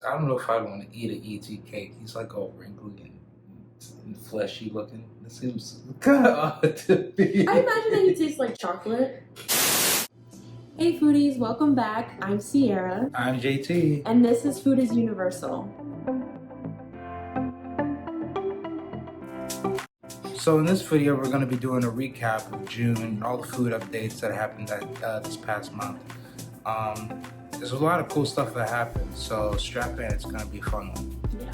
I don't know if I'd want to eat an ET cake. He's like all wrinkly and fleshy looking. It seems kind of odd to me. I imagine that he tastes like chocolate. Hey foodies, welcome back. I'm Sierra. I'm JT. And this is Food is Universal. So in this video, we're going to be doing a recap of June and all the food updates that happened this past month. There's a lot of cool stuff that happened, so strap in, it's going to be a fun one. Yeah.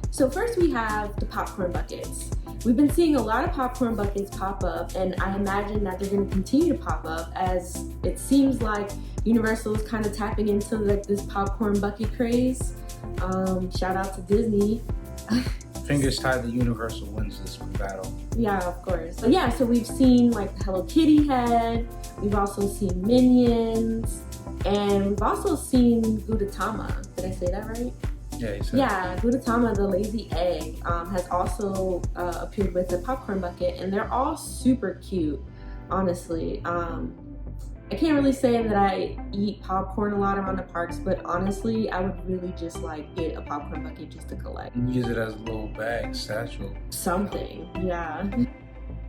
So first we have the popcorn buckets. We've been seeing a lot of popcorn buckets pop up, and I imagine that they're going to continue to pop up as it seems like Universal is kind of tapping into like this popcorn bucket craze. Shout out to Disney. Fingers tied that Universal wins this battle. Yeah, of course. But yeah, so we've seen like the Hello Kitty head, we've also seen Minions, and we've also seen Gudetama. Did I say that right? Yeah, you said. Yeah, Gudetama, the lazy egg, has also appeared with the popcorn bucket, and they're all super cute, honestly. I can't really say that I eat popcorn a lot around the parks, but honestly, I would really just like get a popcorn bucket just to collect. Use it as a little bag, satchel. Something, yeah.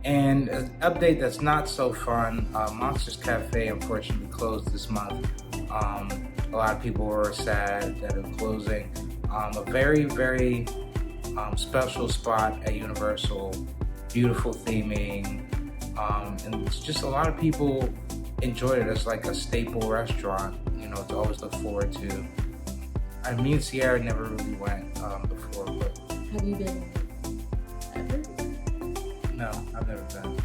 And an update that's not so fun, Monsters Cafe unfortunately closed this month. A lot of people were sad that it was closing. A very, very special spot at Universal, beautiful theming, and it's just a lot of people enjoyed it as like a staple restaurant, you know, to always look forward to. Me and Sierra never really went before, but... Have you been ever? No, I've never been.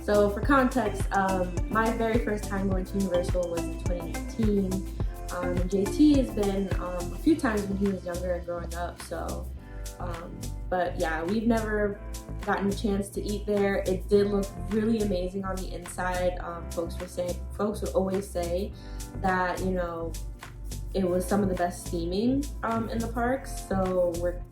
So for context, my very first time going to Universal was in 2019. And JT has been a few times when he was younger and growing up, so but yeah, we've never gotten a chance to eat there. It did look really amazing on the inside. Folks would always say that, you know, it was some of the best theming in the parks, so we're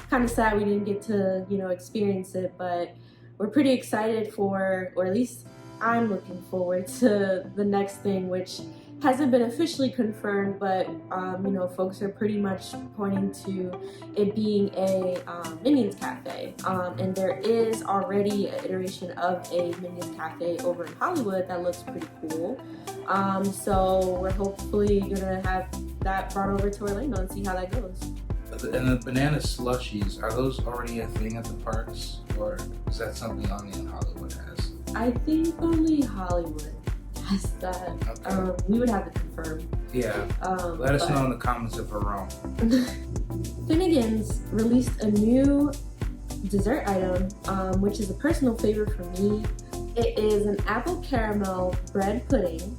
kind of sad we didn't get to, you know, experience it, but we're pretty excited for, or at least I'm looking forward to the next thing, which hasn't been officially confirmed, but you know, folks are pretty much pointing to it being a Minion Cafe, and there is already an iteration of a Minion Cafe over in Hollywood that looks pretty cool. So we're hopefully gonna have that brought over to Orlando and see how that goes. And the banana slushies, are those already a thing at the parks, or is that something only in Hollywood has? I think only Hollywood has that. Okay. We would have to confirm. Yeah. Let us know in the comments if we're wrong. Finnegan's released a new dessert item, which is a personal favorite for me. It is an apple caramel bread pudding.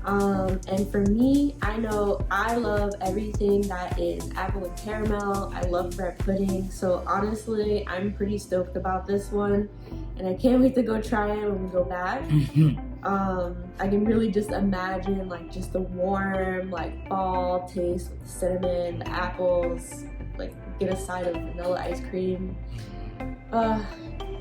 And for me, I know I love everything that is apple and caramel. I love bread pudding, so honestly, I'm pretty stoked about this one, and I can't wait to go try it when we go back. I can really just imagine like just the warm, like fall taste with the cinnamon, the apples, like get a side of vanilla ice cream.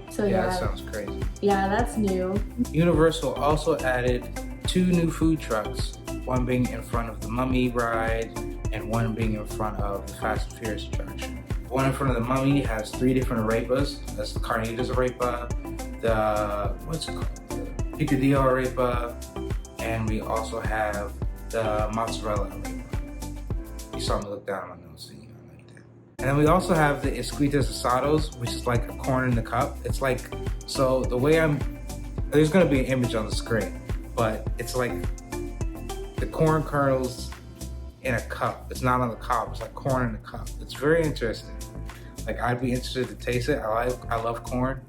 So yeah, that sounds crazy. Yeah, that's new. Universal also added 2 new food trucks, one being in front of the Mummy ride and one being in front of the Fast and Furious attraction. The one in front of the Mummy has 3 different arepas. That's the Carnitas arepa, the, what's it called? The Picadillo arepa, and we also have the mozzarella arepa. You saw me look down at my notes, so you know you did. And then we also have the esquites asados, which is like a corn in the cup. It's like, so the way there's gonna be an image on the screen, but it's like the corn kernels in a cup. It's not on the cob, it's like corn in a cup. It's very interesting. Like, I'd be interested to taste it. I love corn,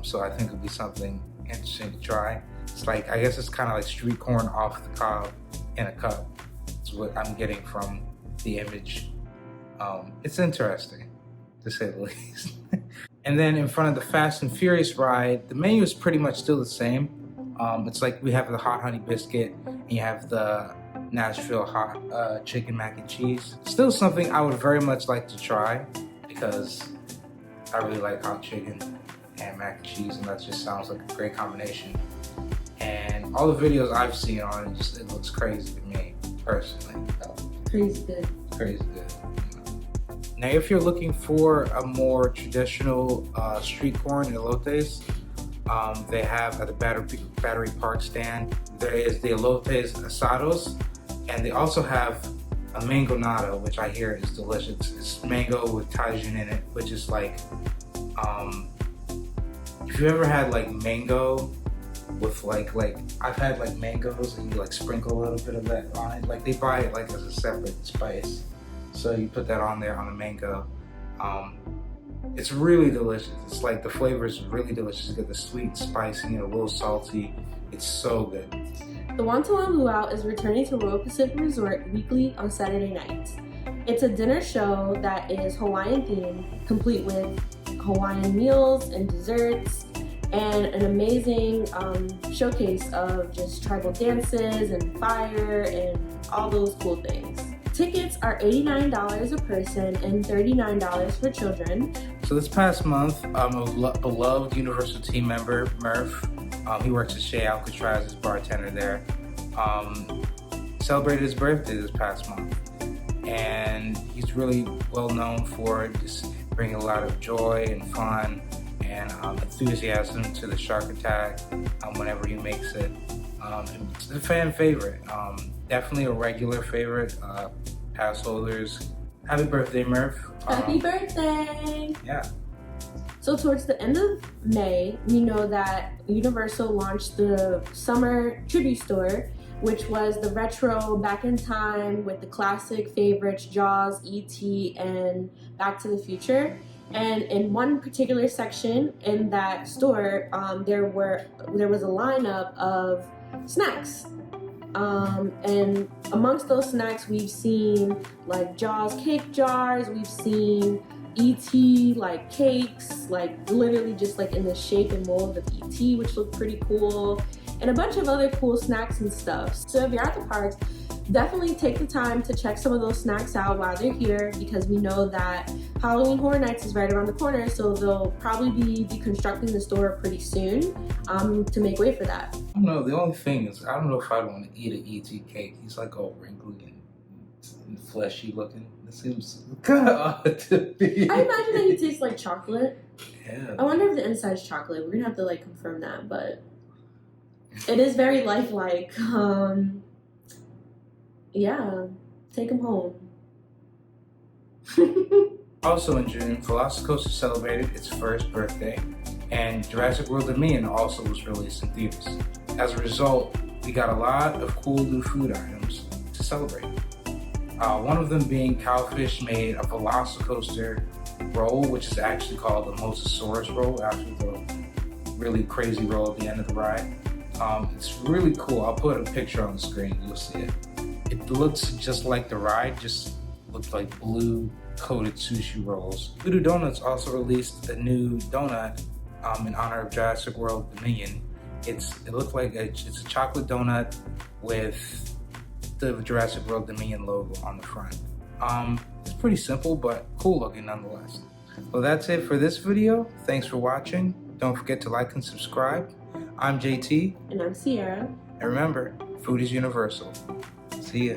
so I think it'd be something interesting to try. It's like, I guess it's kind of like street corn off the cob in a cup. It's what I'm getting from the image. It's interesting, to say the least. And then in front of the Fast and Furious ride, the menu is pretty much still the same. It's like we have the hot honey biscuit, and you have the Nashville hot chicken mac and cheese. Still something I would very much like to try, because I really like hot chicken and mac and cheese, and that just sounds like a great combination. And all the videos I've seen on it, it looks crazy to me, personally. Crazy good. Crazy good. Now, if you're looking for a more traditional street corn elotes, they have at the Battery Park stand, there is the elotes asados, and they also have a mangonada, which I hear is delicious. It's mango with tajin in it, which is like, if you ever had like mango with like I've had like mangoes and you like sprinkle a little bit of that on it. Like they buy it like as a separate spice. So you put that on there on the mango. It's really delicious. It's like the flavor is really delicious. You get the sweet, spicy, and a little salty. It's so good. The One Luau is returning to Royal Pacific Resort weekly on Saturday nights. It's a dinner show that is Hawaiian themed, complete with Hawaiian meals and desserts, and an amazing showcase of just tribal dances and fire and all those cool things. Tickets are $89 a person and $39 for children. So this past month, a beloved Universal team member, Murph, he works at Shea Alcatraz as bartender there, celebrated his birthday this past month. And he's really well known for just bringing a lot of joy and fun and enthusiasm to the Shark Attack whenever he makes it. It's a fan favorite, definitely a regular favorite. Householders, happy birthday, Murph. Happy birthday! Yeah. So towards the end of May, we know that Universal launched the Summer Tribute Store, which was the retro back in time with the classic favorites Jaws, E.T., and Back to the Future. And in one particular section in that store, there was a lineup of snacks. And amongst those snacks, we've seen like Jaws cake jars, we've seen E.T. like cakes, like literally just like in the shape and mold of E.T., which looked pretty cool, and a bunch of other cool snacks and stuff. So if you're at the parks, definitely take the time to check some of those snacks out while they're here, because we know that Halloween Horror Nights is right around the corner, so they'll probably be deconstructing the store pretty soon to make way for that. I don't know, the only thing is, I don't know if I'd want to eat an E.T. cake. He's like all wrinkly and fleshy looking. It seems kind of odd to me. I imagine that he tastes like chocolate. Yeah. I wonder if the inside's chocolate. We're gonna have to like confirm that, but it is very lifelike. Yeah, take him home. Also in June, Velocicoaster celebrated its first birthday, and Jurassic World Dominion also was released in theaters. As a result, we got a lot of cool new food items to celebrate. One of them being Cowfish made a Velocicoaster roll, which is actually called the Mosasaurus roll, after the really crazy roll at the end of the ride. It's really cool. I'll put a picture on the screen, you'll see it. It looks just like the ride, just looks like blue coated sushi rolls. Voodoo Donuts also released a new donut in honor of Jurassic World Dominion. It looks like it's a chocolate donut with the Jurassic World Dominion logo on the front. It's pretty simple, but cool looking nonetheless. Well, that's it for this video. Thanks for watching. Don't forget to like and subscribe. I'm JT. And I'm Sierra. And remember, food is universal. See ya.